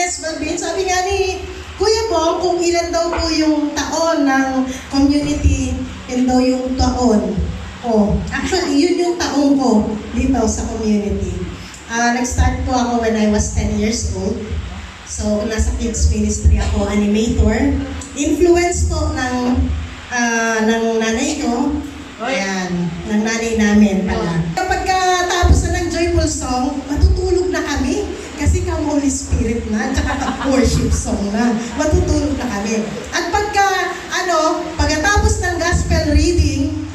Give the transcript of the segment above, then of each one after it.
Yes, Balvin, sabi nga ni Kuya Bong, kung ilan daw po yung taon ng community, yun daw yung taon. Oh, actually, yun yung taon ko dito sa community. Nag-start po ako when I was 10 years old. So, nasa kids ministry ako, animator. Influence po ng nanay ko. Ayan, ng nanay namin pala. Kapag tapos na ng joyful song, matutulog na kami. Kasi Holy Spirit na, tsaka worship song na. Matutulog na kami. At pagkatapos ng gospel reading,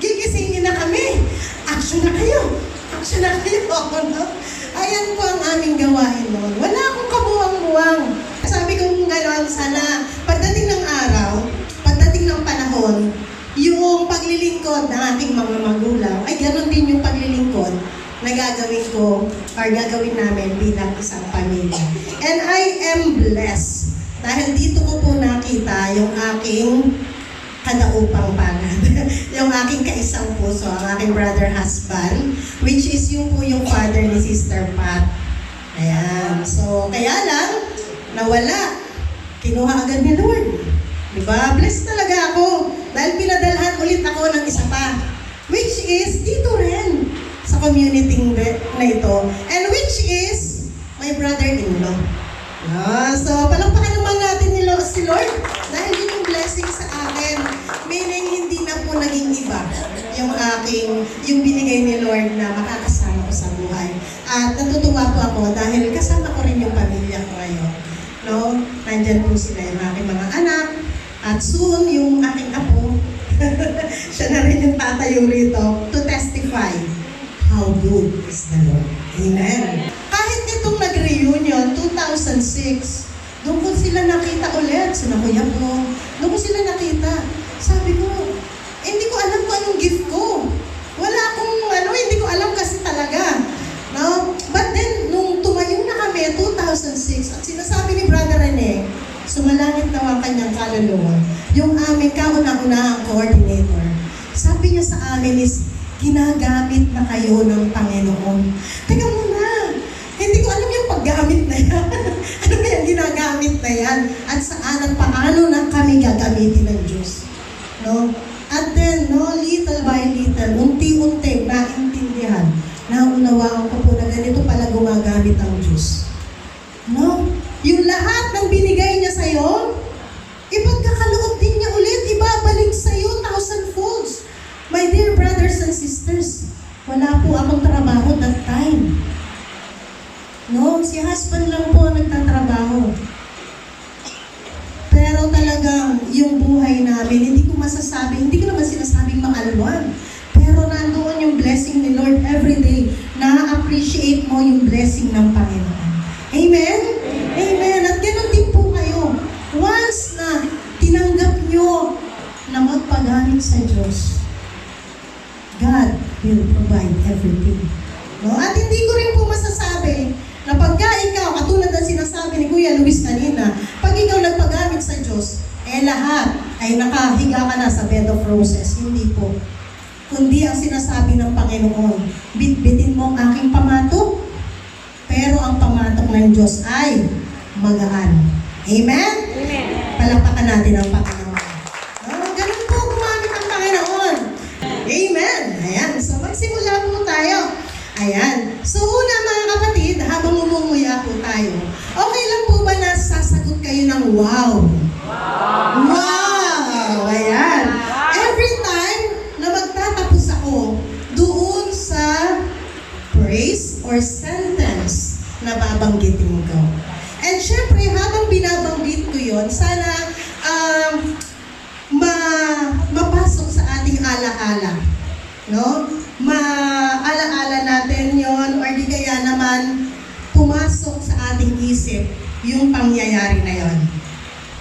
gigisingin na kami. Action na kayo. Action na kayo. No? Ayan po ang aming gawain noon. Wala akong kabuwang-buwang. Sabi ko gano'n, sana pagdating ng araw, pagdating ng panahon, yung paglilingkod ng ating mga magulang, ay gano'n din yung paglilingkod na gagawin ko or gagawin namin bilang isang pamilya. And I am blessed dahil dito ko po nakita yung aking kadaupang palad. Yung aking kaisang puso, ang aking brother husband, which is yung po yung father ni Sister Pat. Ayan. So, kaya lang, nawala. Kinuha agad ni Lord. Diba? Blessed talaga ako. Dahil pinadalhan ulit ako ng isa pa. Which is dito rin sa community na ito. And which is my brother-in-law. So, palakpakan naman natin si Lord dahil yun yung blessing sa akin. Meaning, hindi na po naging iba yung binigay ni Lord na makakasama ko sa buhay. At natutuwa po ako dahil kasama ko rin yung pamilya ko ngayon. No? Nandyan po sila yung aking mga anak. At soon, yung aking apo, siya na rin yung tatayo rito to testify how good is the Lord. Amen. Kahit itong nag-reunion, 2006, doon ko sila nakita ulit, sila Kuya po. Doon ko sila nakita. Sabi ko, hindi ko alam kung anong gift ko. Wala akong, hindi ko alam kasi talaga. No? But then, nung tumayo na kami, 2006, at sinasabi ni Brother Rene, sumalangit na ang kanyang kaluluwa, yung aming kauna-unahang coordinator, sabi niya sa amin is, ginagamit na kayo ng Panginoon. Teka muna, hindi ko alam yung paggamit na yan. Ano ba yung ginagamit na yan? At saan at paano na kami gagamitin ng Diyos? No? At then, little by little, unti-unti, naintindihan, naunawaan ko po na ganito pala gumagamit ang Diyos. No? Yung lahat ng binigay niya sa'yo, ipagkakaloob din niya ulit, ibabalik sa'yo 1,000 folds. My dear brothers and sisters, wala po akong trabaho that time. No, si husband lang po nagtatrabaho. Pero talagang yung buhay namin, hindi ko naman sinasabing maalwan. Pero nandoon yung blessing ni Lord every day. Na-appreciate mo yung blessing ng Panginoon. Amen? Amen. At ganoon din po kayo. Once na tinanggap nyo na magpagamit sa Diyos, God will provide everything. No? At hindi ko rin po masasabi na pagka ikaw, katulad ng sinasabi ni Kuya Luis kanina, pag ikaw nagpagamit sa Diyos, lahat ay nakahiga ka na sa bed of roses. Hindi po. Kundi ang sinasabi ng Panginoon, bitbitin mo ang aking pamatok, pero ang pamatok ng Diyos ay magaan. Amen? Amen. Palakpakan natin ang Panginoon. Ganun po gumamit ang Panginoon. Amen. Ayan. So, magsimula po tayo. Ayan. So, una mga kapatid, habang umunguya po tayo, okay lang po ba na sasagot kayo ng wow? Wow! Wow! Ayan. Every time na magtatapos ako doon sa praise or sentence na babanggitin ko. And syempre, habang binabanggit ko yun, sana mapasok sa ating alaala. No? Maalaala natin yon or di kaya naman pumasok sa ating isip yung pangyayari na yon.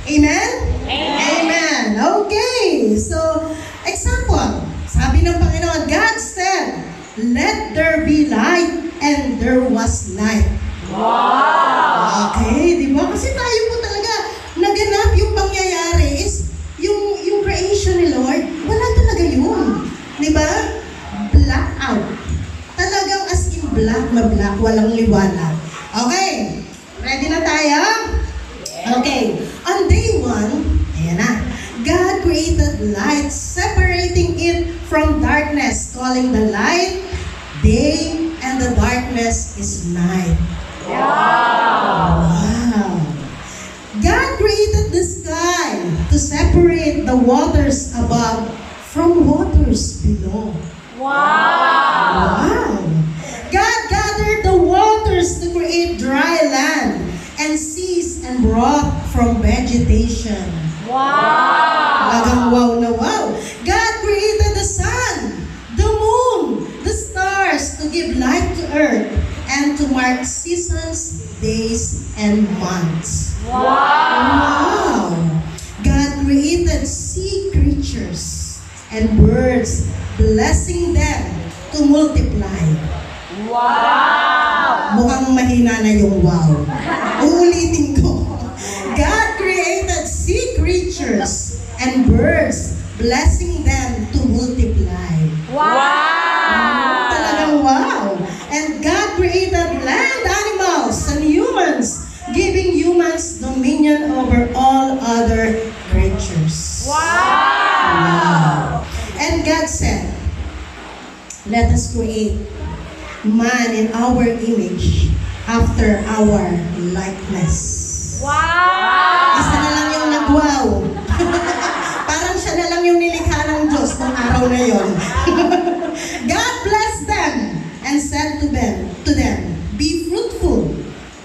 Amen? Amen? Amen. Okay. So, example. Sabi ng Panginoon, God said, let there be light, and there was light. Wow! Okay, di ba? Kasi tayo po talaga, naganap yung pangyayari is yung creation ni Lord, wala talaga yun. Di ba? Black out. Talagang as in black na black, walang liwanag. Okay. Ready na tayo? Okay. On day 1, ayan na. God created light, separating it from darkness, calling the light day and the darkness is night. Wow! God created the sky to separate the waters above from waters below. Wow! God gathered the waters to create dry land and seas and brought from vegetation. Talagang wow na wow. God created the sun, the moon, the stars to give light to earth and to mark seasons, days, and months. Wow! God created sea creatures and birds, blessing them to multiply. Mukhang mahina na yung wow. Uulitin ko. God created sea creatures and birds, blessing them to multiply. Talagang wow! And God created land animals and humans, giving humans dominion over all other creatures. Wow! And God said, let us create man in our image, after our likeness. Isa na lang yung nag-wow. Parang siya na lang yung nilikha ng Diyos ng araw na yon. God blessed them and said to them, be fruitful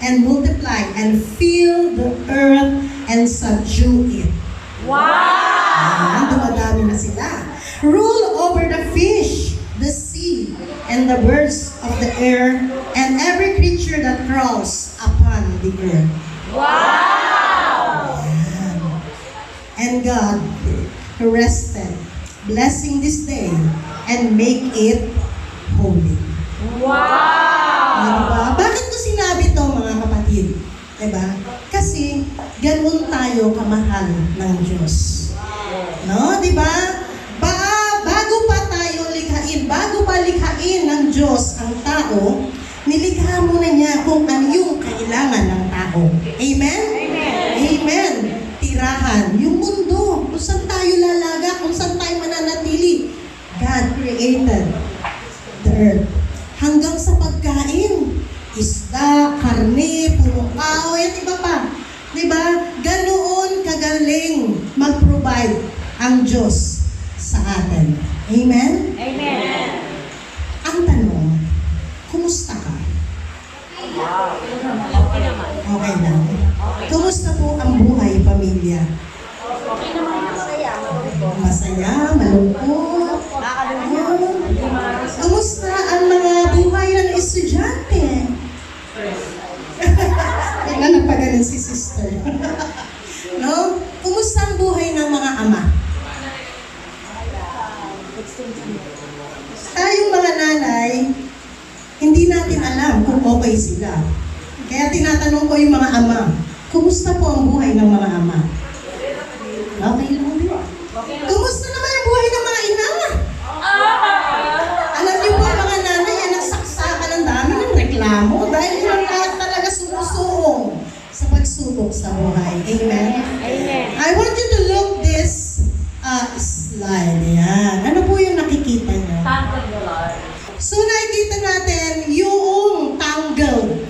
and multiply and fill the earth and subdue it. Dumadami na sila. Rule over the fish, the sea, and the birds of the air, and every creature that crawls upon the earth. And God rested, blessing this day, and make it holy. Diba? Bakit ko sinabi to, mga kapatid? Diba? Kasi ganun tayo kamahal ng Diyos. No? Diba? Bago pa likhain ng Diyos ang tao, nilikha muna niya kung ano yung kailangan ng tao. Amen? Amen. Tirahan. Yung mundo, kung saan tayo lalaga, kung saan tayo mananatili. God created the earth. Hanggang sa pagkain, isda, karne, puro kahoy, at iba pa. Diba? Ganoon kagaling mag-provide ang Diyos sa atin. Amen? Ang tanong, kumusta ka? Okay lang. Kumusta po ang buhay, pamilya? Masaya, malungkot. Kumusta ang mga buhay ng estudyante? Tingnan, nagpagaling si sister. No? Kumusta ang buhay ng mga ama? Tayong mga nanay, hindi natin alam kung okay sila. Kaya tinatanong ko yung mga ama, kumusta po ang buhay ng mga ama? Okay lang din. Kumusta naman ang buhay ng mga ina? Alam niyo po, mga nanay, yan ang saksakan ng dami ng reklamo dahil yun ang talaga sumusuong sa pagsubok sa buhay. Amen? I want you to look this slide. Yan. Ano po yung nakikita niyo? So nakikita natin yung tangled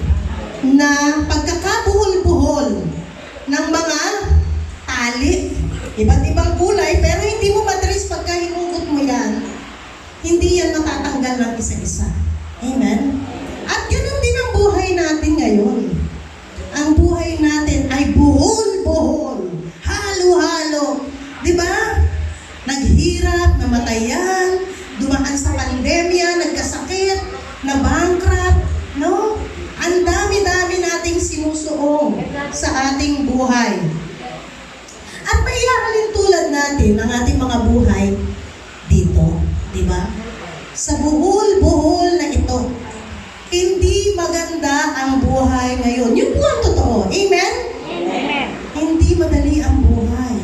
na pagkakabuhol-buhol ng mga tali. Iba't ibang kulay, pero hindi mo madalis pagka hinugot mo yan, hindi yan matatanggal ng isa-isa. Amen? At ganun din ang buhay natin ngayon. Ang buhay natin ay buhol-buhol, halo-halo. Diba? Naghirap, namatayan, dumaan sa pandemya, nagkasakit, na-bankrupt, no? Ang dami-dami nating sinusuong sa ating buhay. At may ihahalin tulad natin ang ating mga buhay dito, di ba? Sa buhol-buhol na ito, hindi maganda ang buhay ngayon. Yun po ang totoo. Amen? Hindi madali ang buhay.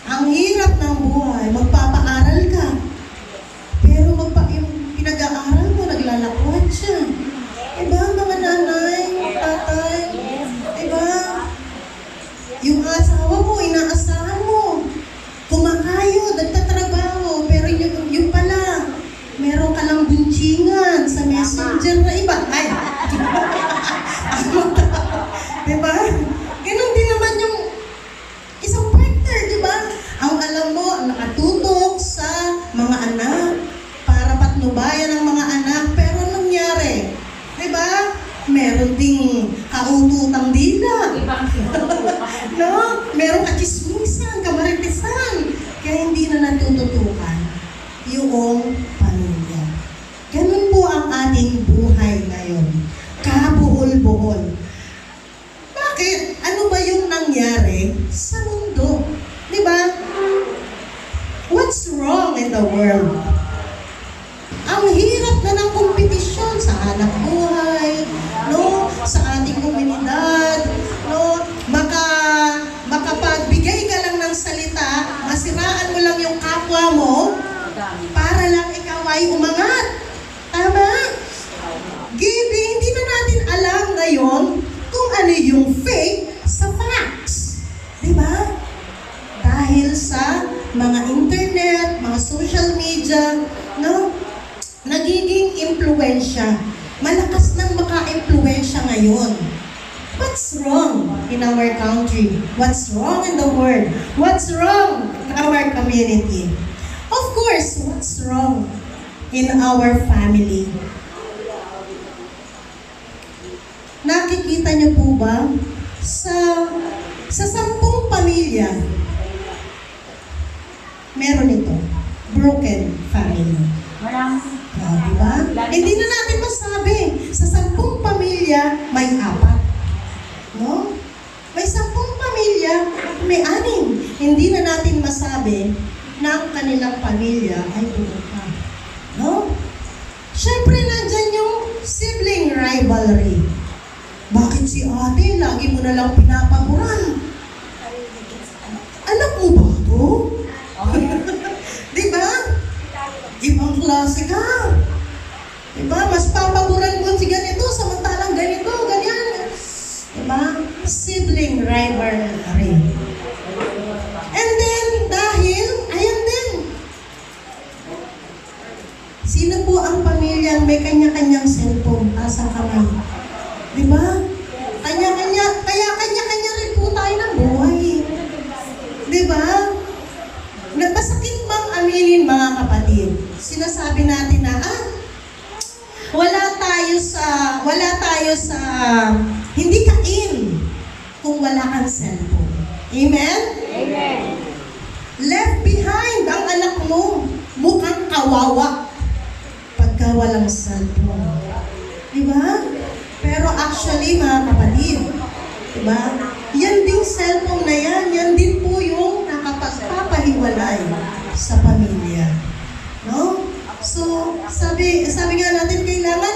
Ang hirap ng buhay, magpapaaral ka. Pero yung pinag-aaral mo, naglalakwat siya. Diba, mga nanay, tatay, patnubayan ng mga anak, pero anong nangyari? Diba? Meron ding kaututang dila. No? Meron kachismisan, kamaritisan. Kaya hindi na natututukan yung pamilya. Ganun po ang ating buhay ngayon. Kabuhol-buhol. Bakit? Ano ba yung nangyari sa mundo? Diba? What's wrong in the world? Ang hirap na ng kompetisyon sa hanap buhay, no? Sa ating komunidad, no? Makapagbigay ka lang ng salita, masiraan mo lang yung kapwa mo, para lang ikaw ay umangat. Tama? Giving, hindi na natin alam ngayon kung ano yung fake sa facts. Diba? Dahil sa mga internet, mga social media, no? Nagiging impluensya. Malakas nang maka-impluensya ngayon. What's wrong in our country? What's wrong in the world? What's wrong in our community? Of course, what's wrong in our family? Nakikita niyo po ba sa 10 pamilya, meron ito, broken family. Diba? Hindi na natin masabi. Sa 10 pamilya, may 4. No? May 10 pamilya, may 6. Hindi na natin masabi na ang kanilang pamilya ay broken. No? Siyempre, nandyan yung sibling rivalry. Bakit si ate, lagi mo na lang pinapaguran? Anak mo ba ito? Diba? Ibang klase ka. Diba? Mas papaguran mo si ganito, samantalang ganito, ganyan. Diba? Sibling rivalry. And then, dahil, ayan din. Sino po ang pamilyang may kanya-kanyang cellphone sa kamay? Diba? Kaya kanya-kanya rin po tayo ng buhay. Diba? Nagpasakit bang aminin, mga kapatid? Sinasabi natin na, wala tayo sa hindi kain kung wala kang cellphone. Amen? Amen. Left behind ang anak mo, mukhang kawawa pagka walang cellphone. Diba? Pero actually, mga kapatid, diba? Yan ding cellphone na yan din po yung nakapagpapahiwalay sa pamilya. No? So, sabi nga natin, kailangan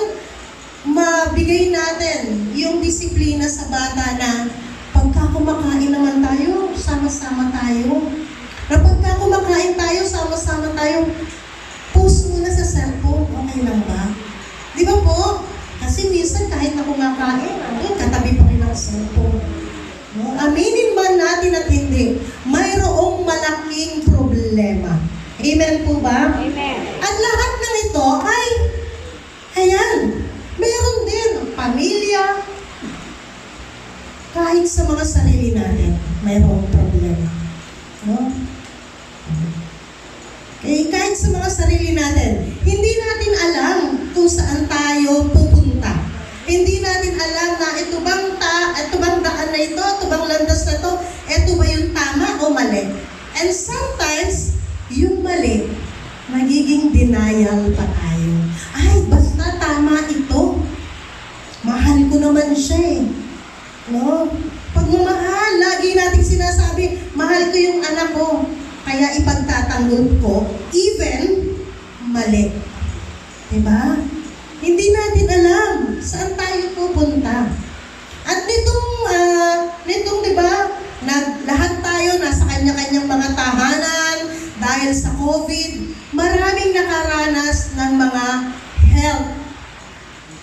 mabigay natin yung disiplina sa bata na pagka kumakain naman tayo, sama-sama tayo. Na pagka kumakain tayo, sama-sama tayo, post muna sa cellphone, okay lang ba? Di ba po? Kasi minsan kahit na kumakain, katabi pa rin ang cellphone. No? Aminin man natin at hindi, mayroong malaking problema. Amen po ba? Amen. At lahat ng ito ay, ayan, meron din pamilya, kahit sa mga sarili natin, mayroong problema. No? Okay, kahit sa mga sarili natin, hindi natin alam kung saan tayo pupunta. Hindi natin alam na ito bang daan na ito bang landas na ito, ito ba yung tama o mali? And sometimes, yung mali, magiging denial pa tayo. Ay, basta tama ito. Mahal ko naman siya eh. No? Pagmamahal, lagi nating sinasabi, mahal ko yung anak ko. Kaya ipagtatanggol ko, even mali. Diba? Hindi natin alam saan tayo pupunta. At nitong diba, lahat tayo nasa kanya-kanyang mga tahanan dahil sa COVID, maraming nakaranas ng mga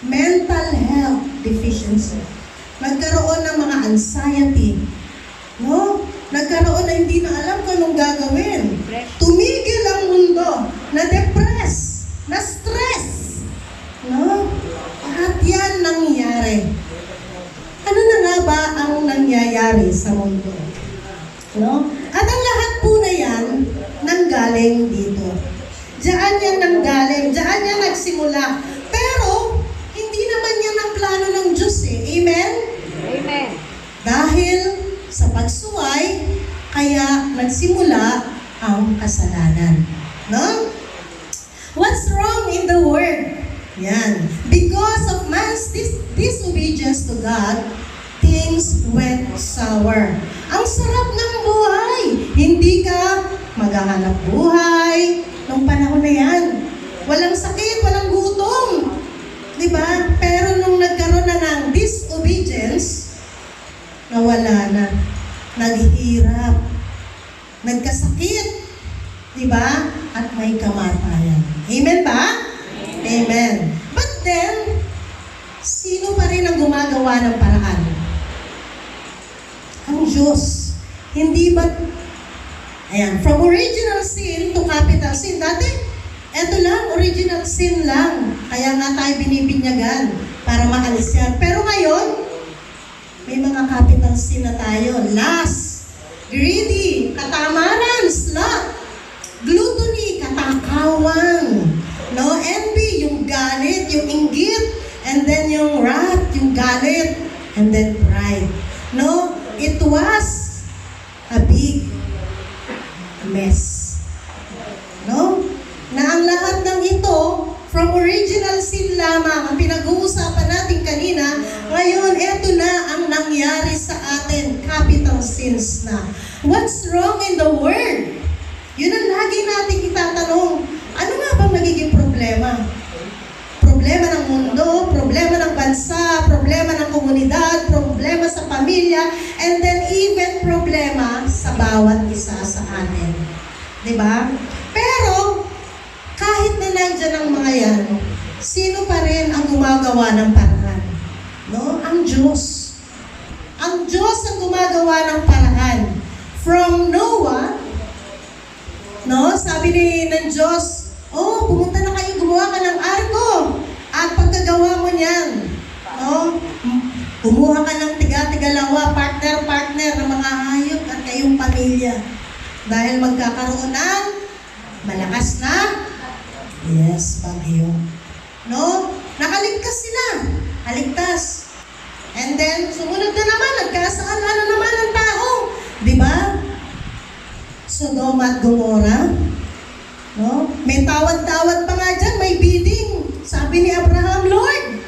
mental health deficiency. Nagkaroon ng mga anxiety. No? Nagkaroon na hindi na alam kung anong gagawin. Tumigil ang mundo. Na-depress. Na-stress. No? At yan nangyayari. Ano na nga ba ang nangyayari sa mundo? No? At ang lahat po na yan, nanggaling dito. Diyan yan nanggaling. Diyan yan nagsimula. Pero, hindi naman yan ang plano ng Diyos eh. Amen? Amen. Dahil sa pagsuway, kaya nagsimula ang kasalanan. No? What's wrong in the world? Yan. Because of man's disobedience to God, things went sour. Ang sarap ng buhay. Hindi ka maghahanap buhay nung panahon na yan. Walang sakit, walang gutom. Diba? Pero nung nagkaroon na ng disobedience, nawala na. Naghihirap. Nagkasakit. Diba? At may kamatayan. Amen ba? Amen. But then, sino pa rin ang gumagawa ng paraan? Ang Diyos. Hindi ba, ayan, from original sin to capital sin. Dati, eto lang, original sin lang. Kaya nga tayo binibinyagan para maalis yan. Pero ngayon, may mga capital sin na tayo. Lust, greedy, katamaran, sloth, gluttony, katakawan, no, envy, yung galit, yung inggit, and then yung wrath, yung galit, and then pride. No, it was a big mess. No? Na ang lahat ng ito, from original sin lamang, ang pinag-uusapan natin kanina, ngayon, eto na ang nangyari sa atin, capital sins na. What's wrong in the world? Yun ang lagi natin itatanong. Ano nga bang nagiging problema? Problema ng mundo, problema ng bansa, problema ng komunidad, problema sa pamilya, and then even problema sa bawat isa sa atin. Diba? Pero, kahit na nandyan ang mga yan, sino pa rin ang gumagawa ng paraan? No? Ang Diyos. Ang Diyos ang gumagawa ng paraan. From Noah, no, sabi ng Diyos, oh, pumunta na kayo, gumawa ka ng arko. At pagkagawa mo niyan, no, kumuha ka ng tiga-tigalawa, partner-partner ng mga hayop at kayong pamilya. Dahil magkakaroon ng malakas na, yes, bagyo. No? Nakaligtas sila. Kaligtas. And then, sumunod na naman, nagkasaan-ano naman ang tao. Di ba? Sodoma at Gomora. No? May tawad-tawad pa nga dyan, may bidding. Sabi ni Abraham, Lord,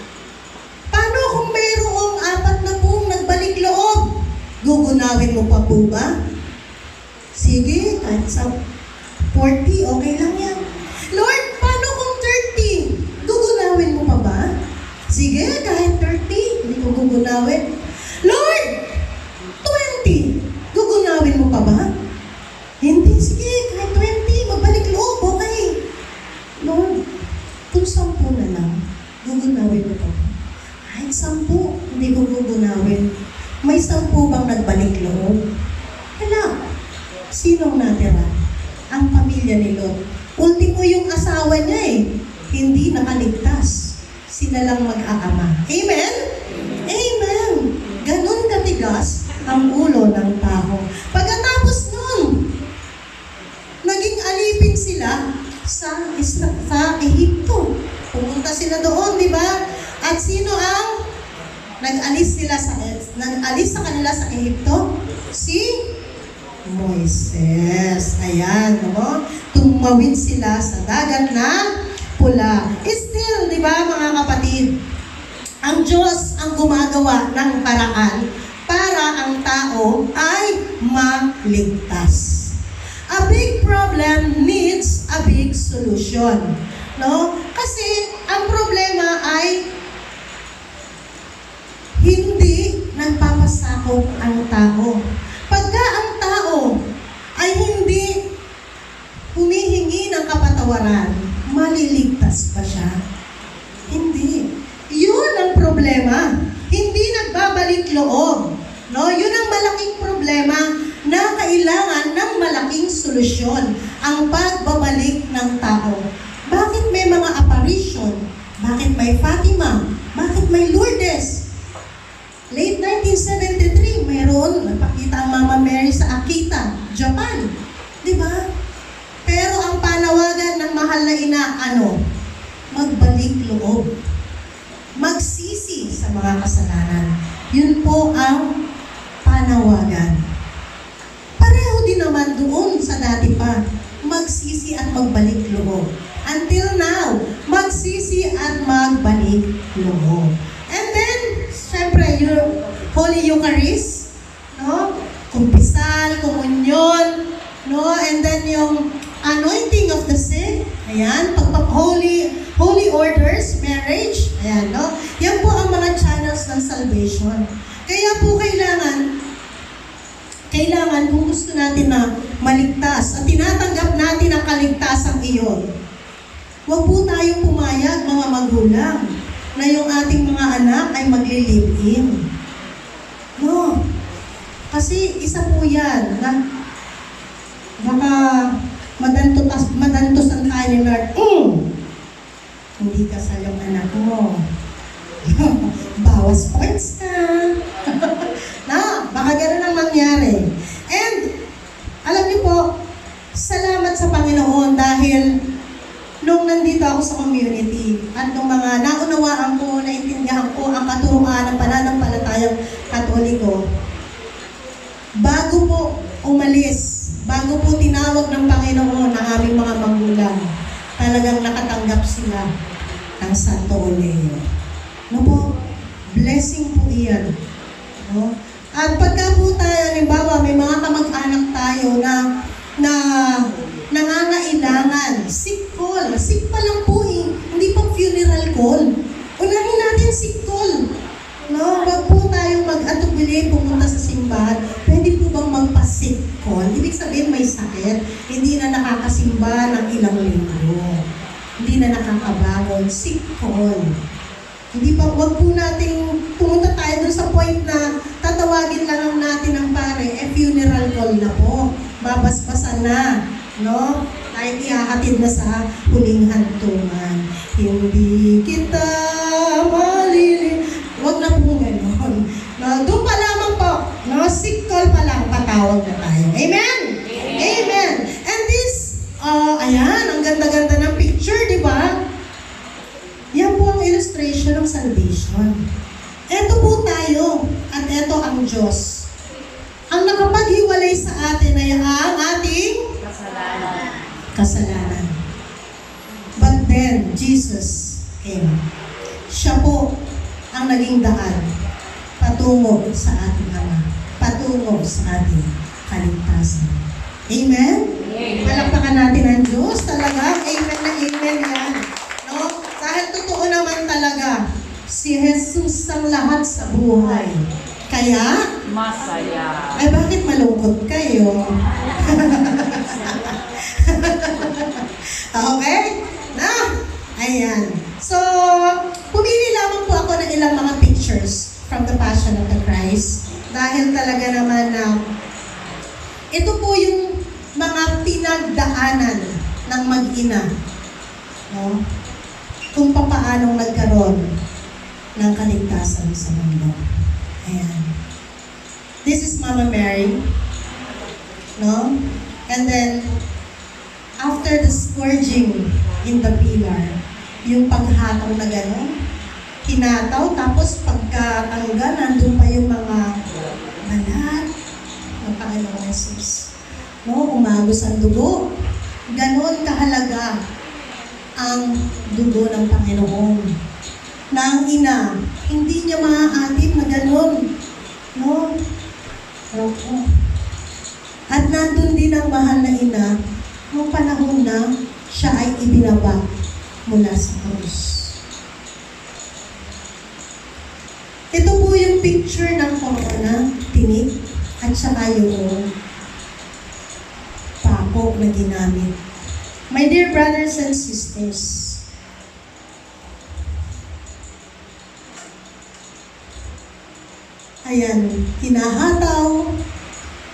paano kung mayroong 40 nagbalik loob? Gugunawin mo pa po ba? Sige, kahit sa 40, okay lang yan. Lord, paano kung 30? Gugunawin mo pa ba? Sige, kahit 30, hindi ko gugunawin. Lord, 20, gugunawin mo pa ba? Hindi, sige, kahit 20, magbalik loob, okay. Lord, kung 10 na lang, gugunawin mo pa ba? Kahit 10, hindi ko gugunawin. May 10 bang nagbalik loob? Wala. Sinong natira? Ang pamilya ni Lot. Ultimo yung asawa niya hindi nakaligtas. Sila lang mag-aama. Amen? Amen. Ganon katigas ang ulo ng tao. Pagkatapos nun, naging alipin sila sa Ehipto. Pumunta sila doon, di ba? At sino ang nag-alis sa kanila sa Ehipto? Si Moises. Ayan, no? Tumawid sila sa dagat na pula. Still, di ba mga kapatid, ang Diyos ang gumagawa ng paraan para ang tao ay maligtas. A big problem needs a big solution. No? Kasi ang problema ay hindi nagpapasakop ang tao. Pagka ang tao ay hindi humihingi ng kapatawaran, maliligtas ba siya? Hindi. Yun ang problema. Hindi nagbabalik loob. No? Yun ang malaking problema na kailangan ng malaking solusyon. Ang pagbabalik ng tao. Bakit may mga apparition? Bakit may Fatima? Bakit may Lourdes? Late 1973, mayroon, napakita ang Mama Mary sa Akita, Japan. Di ba? Pero ang panawagan ng mahal na ina, ano? Magbalik mga kasalanan. Yun po ang panawagan. Pareho din naman doon sa dati pa, magsisi at magbalik loob. Until now, magsisi at magbalik loob. And then, syempre, yung Holy Eucharist, no? Kumpisal, komunyon, no? And then yung anointing of the sick, ayan, holy orders, marriage, ayan, no? Yan po ang mga channels ng salvation. Kaya po kailangan kung gusto natin na maligtas at tinatanggap natin ang kaligtasang iyon, huwag po tayong pumayag, mga magulang, na yung ating mga anak ay magli-live-in. No. Kasi isa po yan, na baka madantosan tayo ni Lord, hindi kasal yung anak mo. Bawas points ka. Na, baka gano'n ang mangyari. And, alam niyo po, salamat sa Panginoon dahil nung nandito ako sa community at nung mga naunawaan ko, naintindihan ko ang katuruan ng pananampalatayang Katoliko, bago po umalis, bago po tinawag ng Panginoon ang aming mga magulang, talagang nakatanggap sila ng Santo Oleo. No po? Blessing po iyan. No? At pagka po tayo, halimbawa, may mga kamag-anak tayo na nangangailangan, sick call. Sick pa lang po eh. Hindi pa funeral call. Unahin natin sick call. No? Wag po tayo mag-atubili, pumunta sa simbahan. Pwede po bang magpa-sick call? Ibig sabihin may sakit, hindi na nakakasimba ng ilang linggo. Hindi na nakakabangon. Sick call. Hindi pa, wag po nating pumunta tayo dun sa point na tatawagin lang natin ang pare, funeral call na po. Babasbasan na, no? Tayo ihahatid na sa huling hantungan. Hindi kita malili. Wag na po gano'n. No, doon pa lamang po, no? Sick call pa lang, patawag na tayo. Amen? Amen. And this, ayan, ang ganda-ganda ng picture, di ba? Yan po ang illustration ng salvation. Ito po tayo, at ito ang Diyos. Ang nakapaghiwalay sa atin ay ang ating kasalanan. But then, Jesus came. Siya po ang naging daan patungo sa ating Ama, patungo sa ating kaligtasan. Amen? Palakpakan natin ang Diyos. Talaga, amen na amen yan. No? Dahil totoo naman talaga, si Jesus ang lahat sa buhay. Kaya, masaya. ay bakit malungkot kayo? Okay? Na? Ayan. So, pumili lamang po ako ng ilang mga pictures from the Passion of the Christ. Dahil talaga naman na ito po yung mga pinagdaanan ng mag-ina. No? Kung papaanong nagkaroon ng kaligtasan sa mundo. Ayan. This is Mama Mary. No? And then, after the scourging in the pillar, yung paghataw na gano'n, hinataw, tapos pagkatanggal, nandun pa yung mga balat ng Panginoon Jesus. No? Umagos ang dugo. Ganon kahalaga ang dugo ng Panginoon. Na ang ina, hindi niya maaatim na ganon. No? Opo. At nandun din ang mahal na ina, noong panahon na siya ay ibinaba mula sa krus. Ito po yung picture ng corona, tinik, at saka yung pako na ginamit. My dear brothers and sisters, ayan, hinahataw,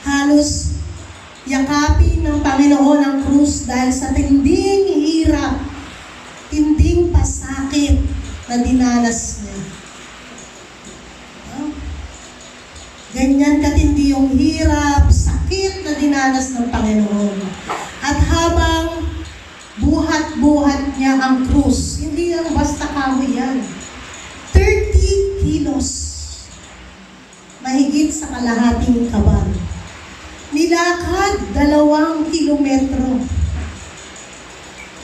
halos yakapin ng Panginoon ang krus dahil sa tinding hirap, tinding pasakit na dinanas niya. Ganyan katindi yung hirap, sakit na dinanas ng Panginoon. At habang buhat-buhat niya ang krus, hindi lang basta kahoy yan. 30 kilos kilos. Mahigit sa kalahating kaban. Nilakad 2 kilometro.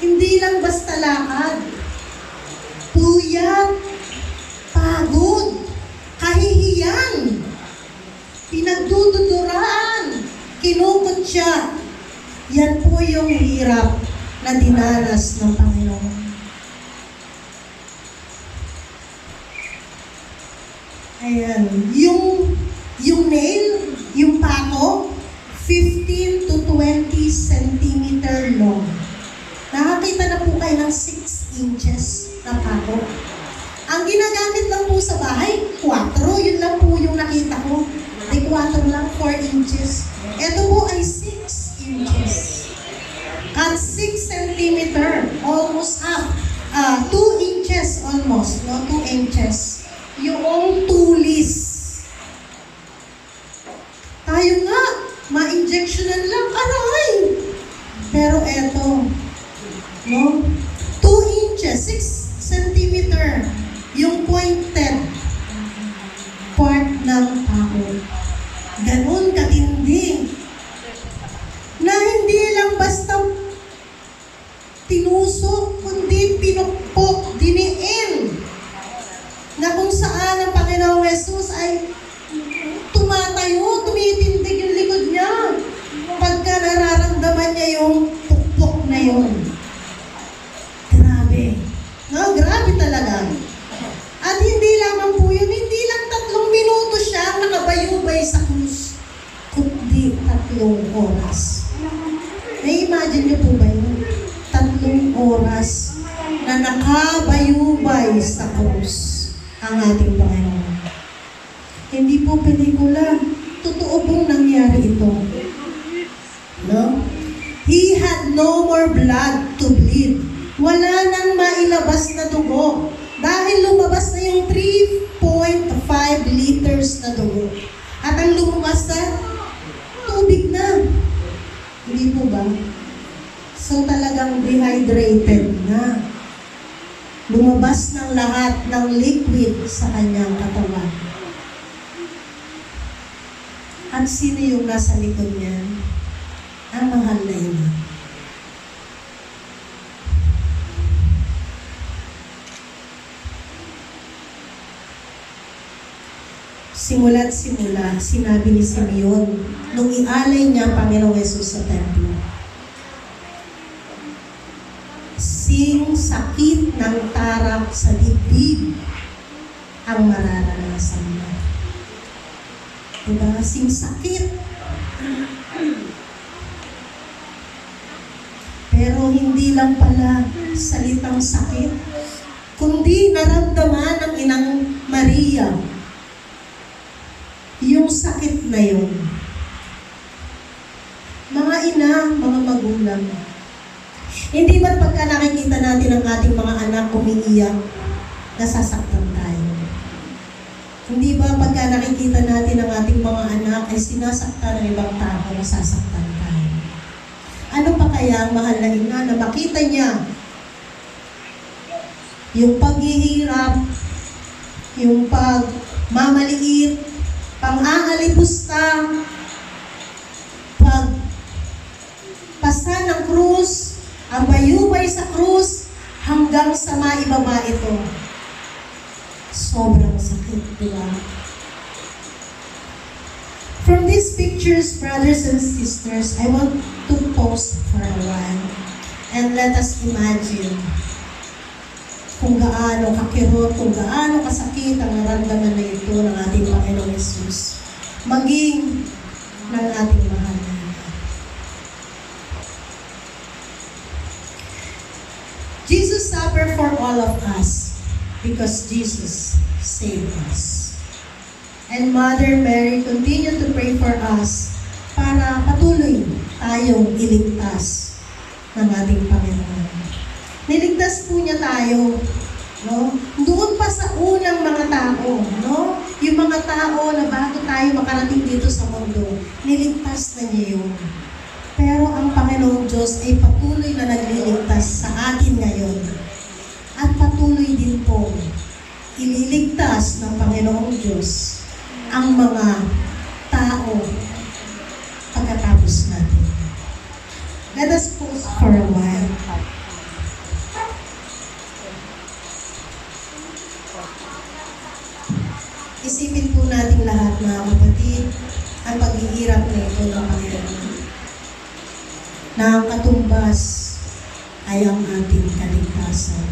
Hindi lang basta lakad. Puyat, pagod, kahihiyan, pinagdududuraan, kinukutya. Yan po yung hirap na dinanas ng Panginoon. Ayan, yung nail, yung pako, 15 to 20 centimeter long. Nakakita na po kayo ng 6 inches na pako. Ang ginagamit lang po sa bahay, 4. Yun lang po yung nakita ko. Ay 4 lang, 4 inches. Ito po ay 6 inches. At 6 centimeter, almost half. 2 inches almost, no? 2 inches. Yung tulis. Tayo nga, ma-injectionan lang, aray! Pero eto, no? 2 inches, 6 centimeter, yung pointed part ng tao. Ganun katindi. Na hindi lang basta tinusok, kundi pinukpok, diniin. Na kung saan ang Panginoong Jesus ay tumatayo, tumitindig yung likod niya. Pagka nararamdaman niya yung pukpok na yun. Grabe. No, grabe talaga. At hindi lamang po yun, hindi lang 3 minuto siya nakabayubay sa krus, kundi 3 oras. Na-imagine niyo po ba yun? 3 oras na nakabayubay sa krus ang ating Panginoon. Hindi po pelikula. Totoo pong nangyari ito. No? He had no more blood to bleed. Wala nang mailabas na dugo. Dahil lumabas na yung 3.5 liters na dugo. At ang lumabas na, tubig na. Hindi po ba? So talagang dehydrated na. Lumabas ng lahat ng liquid sa kanyang katawan. At sino yung nasa likod niya? Ang mahal na ina. Simula't simula, sinabi ni Simeon, nung ialay niya ang Panginoong Yesus sa templo. Sing sakit ng tarak sa dibdib ang mararanasan niya. Diba? Sing sakit. Pero hindi lang pala salitang sakit, kundi naramdaman ng Inang Maria yung sakit na yun. Mga ina, mga magulang, hindi ba't pagka nakikita natin ang ating mga anak umiiyak, nasasaktan tayo? Hindi ba pagka nakikita natin ang ating mga anak ay sinasaktan ng ibang tao, nasasaktan tayo? Ano pa kaya ang mahal na ina na makita niya yung paghihirap, yung pagmamaliit, pang-aalipusta, pagpasa ng krus, ang bayubay sa krus, hanggang sa maibaba ito. Sobrang sakit, di ba? From these pictures, brothers and sisters, I want to pause for a while and let us imagine kung gaano kakirot, kung gaano kasakit ang naramdaman na ito ng ating Panginoong Yesus, maging ng ating mahal na ina. Jesus suffered for all of us because Jesus saved us. And Mother Mary continued to pray for us para patuloy tayong iligtas ng ating Panginoon. Niligtas po niya tayo, no? Doon pa sa unang mga tao, no? Yung mga tao na bago tayo makarating dito sa mundo, niligtas na niya yun. Pero ang Panginoong Diyos ay patuloy na nagliligtas sa atin ngayon. At patuloy din po ililigtas ng Panginoong Diyos ang mga tao pagkatapos natin. Let us pause for a while. Isipin po natin lahat, mga kapatid, ang paghihirap na ito ng Panginoon, na ang katumbas ay ang ating kaligtasan.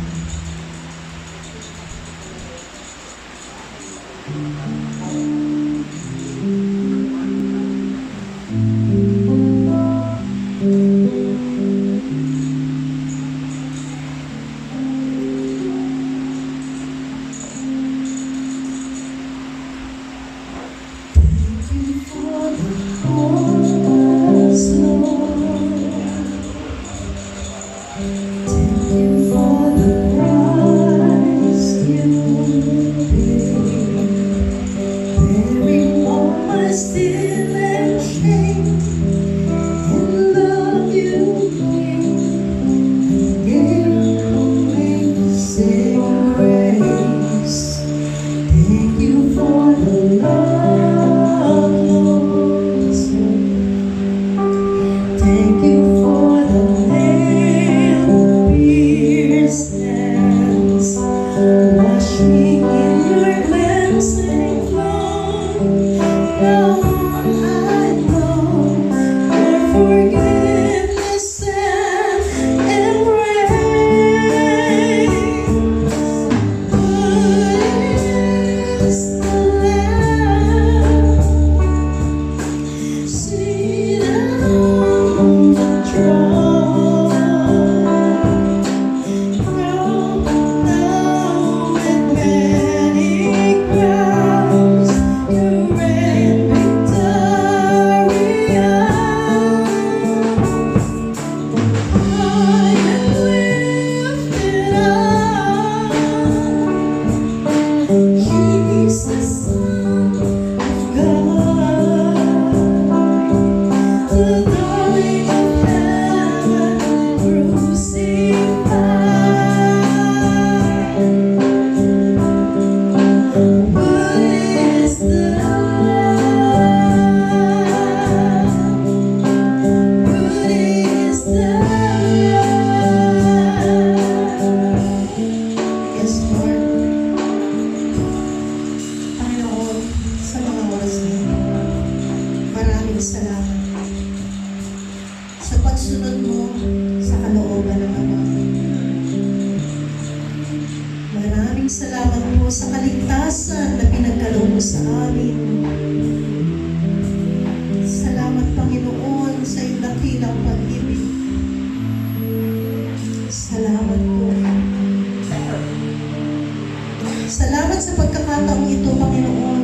Salamat sa pagkakataong ito, Panginoon.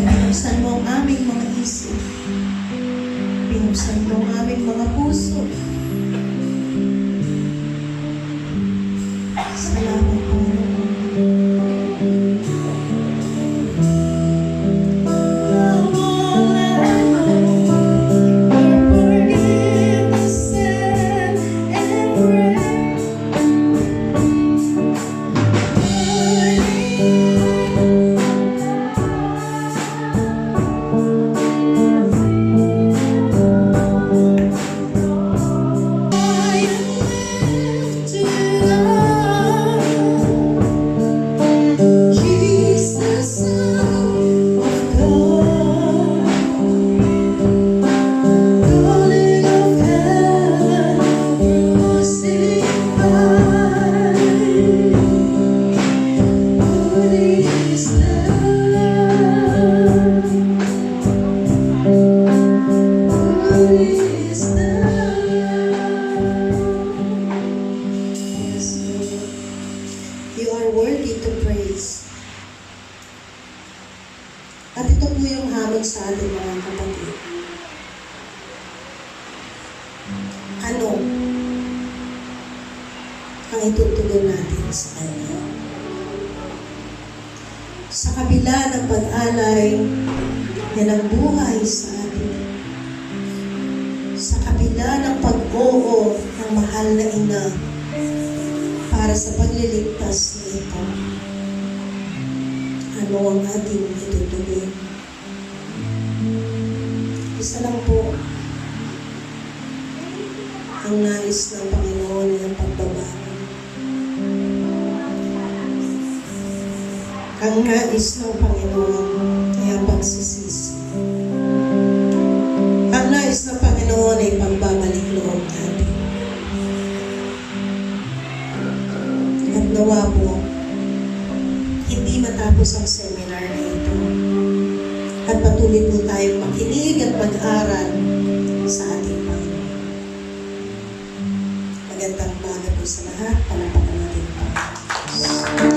Pinuksan mo ang aming mga isip. Pinuksan mo ang aming mga puso. Salamat, Panginoon. You are worthy to praise. At ito po yung hamon sa ating mga kapatid. Ano ang itutugon natin sa Kanya? Sa kabila ng pag-alay na nagbuhay sa atin, sa kabila ng pag-oo ng mahal na Ina para sa pagliligtas na ito, mo ang ating itutuloy. Isa lang po ang nais ng Panginoon ay ang pagbabago. Ang nais ng Panginoon ay ang pagsisisi. Ang nais ng Panginoon ay pagbabalik loob natin. At nawa po, hindi matapos ang seminar na ito. At patuloy po tayong makinig at mag-aral sa ating Panginoon. Magandang umaga po sa lahat. Palapakan natin po.